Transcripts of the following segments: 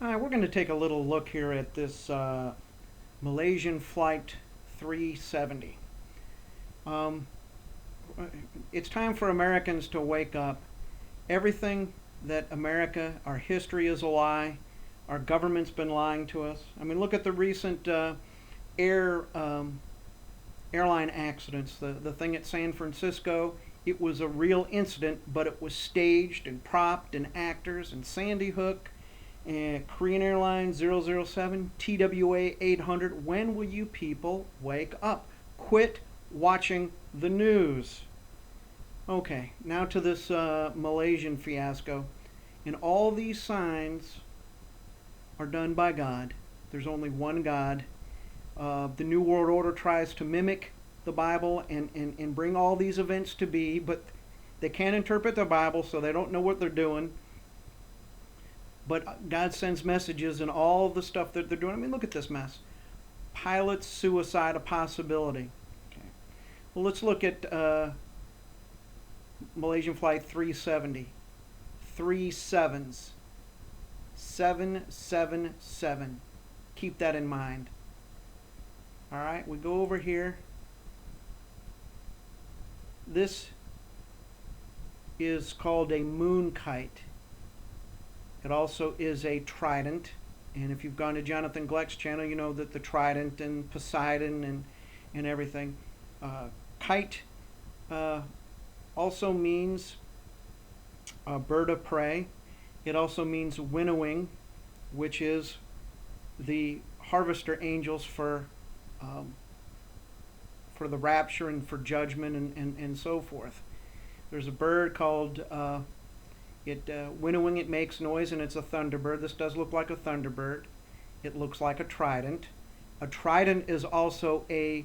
We're going to take a little look here at this Malaysian Flight 370. Um, it's time for Americans to wake up. Everything that America, our history is a lie. Our government's been lying to us. I mean, look at the recent air airline accidents. The thing at San Francisco, it was a real incident, but it was staged and propped and actors and Sandy Hook and Korean Airlines 007, TWA800. When will you people wake up? Quit watching the news. Okay, now to this Malaysian fiasco. And all these signs are done by God. There's only one God. The New World Order tries to mimic the Bible and bring all these events to be, but they can't interpret the Bible, so they don't know what they're doing. But God sends messages and all the stuff that they're doing. I mean, look at this mess. Pilot suicide, a possibility. Okay. Well, let's look at Malaysian Flight 370. 3 sevens. 777. Keep that in mind. All right, we go over here. This is called a moon kite. It also is a Trident. And if you've gone to Jonathan Gleck's channel, you know that the Trident and Poseidon and everything. Kite also means a bird of prey. It also means winnowing, which is the harvester angels for the rapture and for judgment and so forth. There's a bird called winnowing. It makes noise and it's a thunderbird. This does look like a thunderbird. It looks like a trident. A trident is also it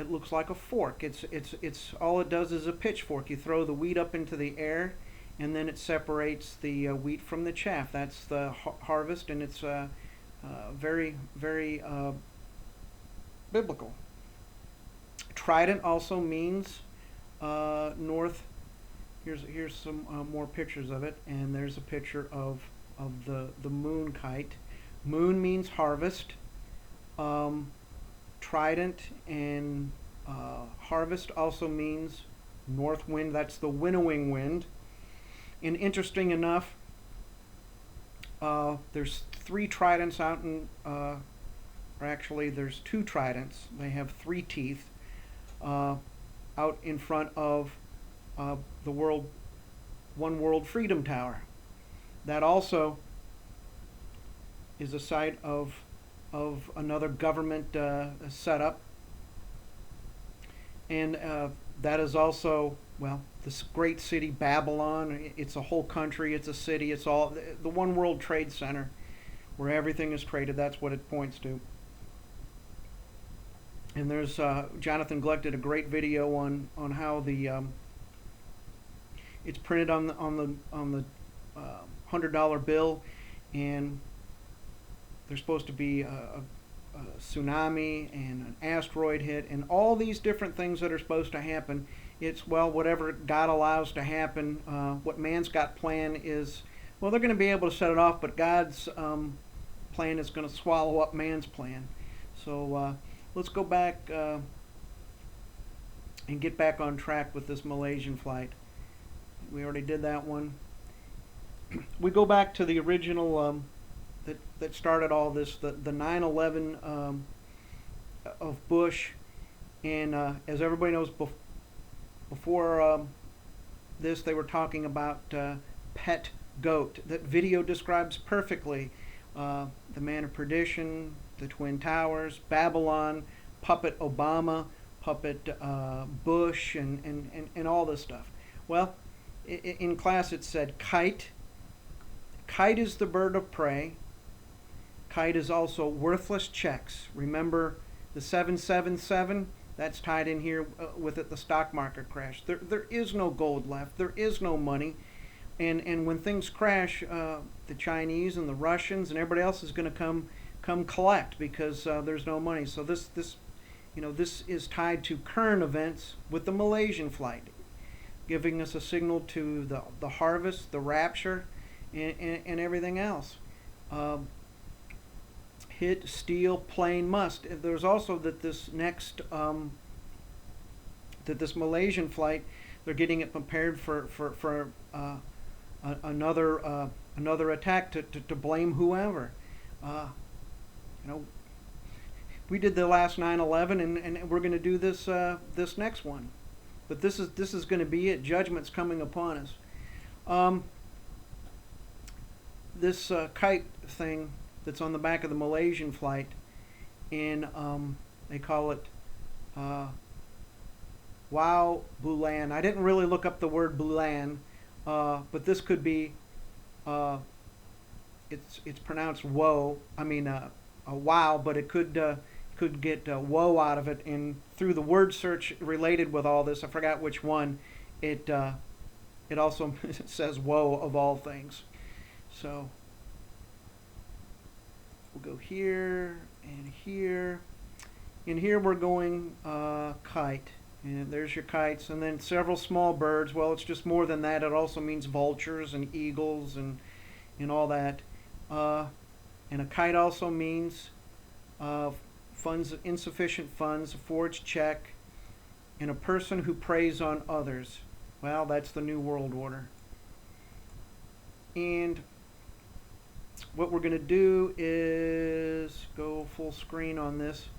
looks like a fork. It's all it does is a pitchfork. You throw the wheat up into the air, and then it separates the wheat from the chaff. That's the harvest, and it's very, very biblical. Trident also means north. Here's some more pictures of it, and there's a picture of the moon kite. Moon means harvest. Trident and harvest also means north wind. That's the winnowing wind. And interesting enough, there's 3 tridents out in, or actually there's 2 tridents. They have 3 teeth out in front of the One World Freedom Tower. That also is a site of another government setup, and that is also, well, this great city Babylon. It's a whole country. It's a city. It's all the One World Trade Center, where everything is traded. That's what it points to. And there's Jonathan Gleck did a great video on how the it's printed on the $100 bill, and there's supposed to be a tsunami and an asteroid hit and all these different things that are supposed to happen. It's, well, whatever God allows to happen. What man's got planned is, well, they're going to be able to set it off, but God's plan is going to swallow up man's plan. So let's go back and get back on track with this Malaysian flight. We already did that one. We go back to the original that started all this, the 9/11 of Bush, and as everybody knows, before this, they were talking about pet goat. That video describes perfectly the man of perdition, the Twin Towers, Babylon, puppet Obama, puppet Bush, and all this stuff. Well, in class it said kite. Kite is the bird of prey. Kite is also worthless checks. Remember the 777? That's tied in here with it, the stock market crash. There is no gold left. There is no money. And when things crash, the Chinese and the Russians and everybody else is going to come collect because there's no money. So this is tied to current events with the Malaysian flight, giving us a signal to the harvest, the rapture, and everything else. Um, hit, steal, plane, must. There's also that this next that this Malaysian flight, they're getting it prepared for another attack to blame whoever. Uh, you know, we did the last 9/11, and we're going to do this next one. But this is going to be it. Judgment's coming upon us. This kite thing that's on the back of the Malaysian flight, and they call it Wow Bulan. I didn't really look up the word Bulan, but this could be it's pronounced woe. I mean a wow, but it could get woe out of it. And through the word search related with all this, I forgot which one. It also says woe of all things. So we'll go here and here. And here we're going kite. And there's your kites, and then several small birds. Well, it's just more than that. It also means vultures and eagles and all that. And a kite also means funds, insufficient funds, a forged check, and a person who preys on others. Well, that's the New World Order. And what we're going to do is go full screen on this.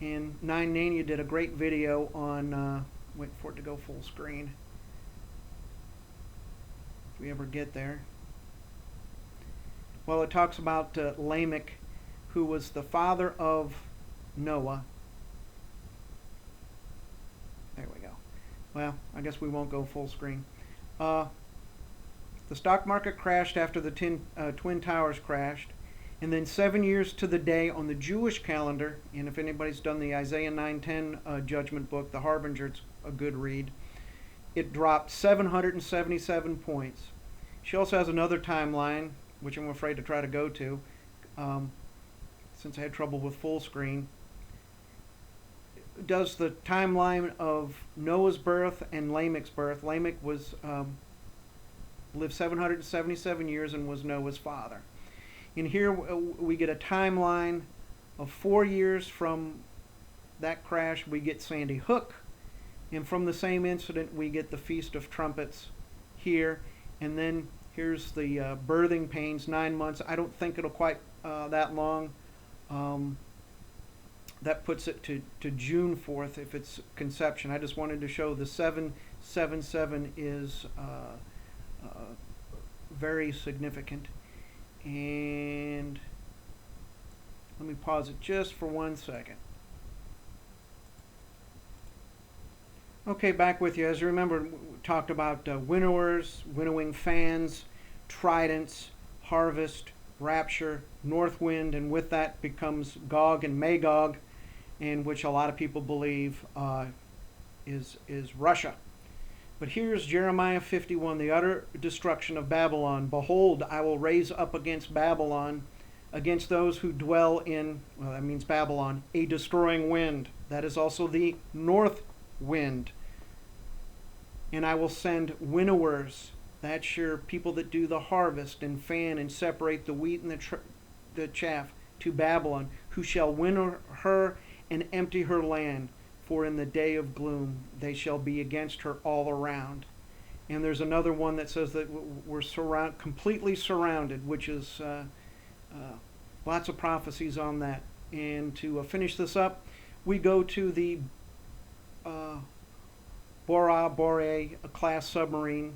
And 9Nania did a great video on, wait for it to go full screen, if we ever get there. Well, it talks about Lamech, who was the father of Noah. There we go. Well, I guess we won't go full screen. The stock market crashed after the Twin Towers crashed. And then 7 years to the day on the Jewish calendar, and if anybody's done the Isaiah 9:10 judgment book, the Harbinger, it's a good read, it dropped 777 points. She also has another timeline, which I'm afraid to try to go to, since I had trouble with full screen. It does the timeline of Noah's birth and Lamech's birth. Lamech was lived 777 years and was Noah's father. And here we get a timeline of 4 years from that crash. We get Sandy Hook. And from the same incident, we get the Feast of Trumpets here. And then here's the birthing pains, 9 months. I don't think it'll quite that long. That puts it to June 4th if it's conception. I just wanted to show the 777 is very significant. And let me pause it just for 1 second. Okay, back with you. As you remember, we talked about winnowers, winnowing fans, tridents, harvest, rapture, north wind, and with that becomes Gog and Magog, and which a lot of people believe is Russia. But here's Jeremiah 51, the utter destruction of Babylon. Behold, I will raise up against Babylon, against those who dwell in, well, that means Babylon, a destroying wind. That is also the north wind. And I will send winnowers. That's your people that do the harvest and fan and separate the wheat and the chaff to Babylon, who shall winnow her and empty her land. For in the day of gloom they shall be against her all around. And there's another one that says that we're completely surrounded, which is lots of prophecies on that. And to finish this up, we go to the Borei class submarine.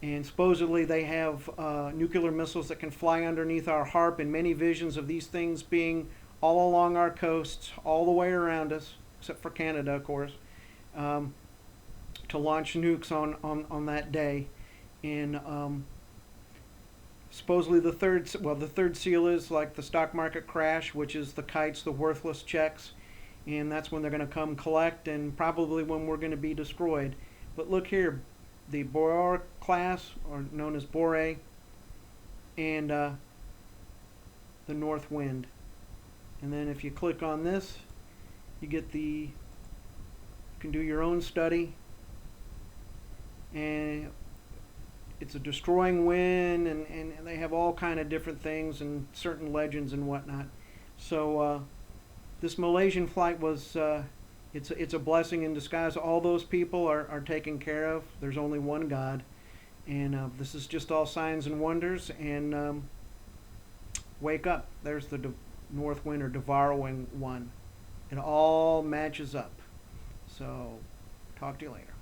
And supposedly they have nuclear missiles that can fly underneath our HARP, and many visions of these things being all along our coasts, all the way around us, except for Canada, of course, to launch nukes on that day. And supposedly the third seal is like the stock market crash, which is the kites, the worthless checks, and that's when they're going to come collect, and probably when we're going to be destroyed. But look here, the Borei class, or known as Borei, and the north wind. And then if you click on this, you get you can do your own study, and it's a destroying wind, and they have all kind of different things and certain legends and whatnot. So this Malaysian flight was it's a blessing in disguise. All those people are taken care of. There's only one God, and this is just all signs and wonders. And wake up! There's the north wind or devouring one. It all matches up. So talk to you later.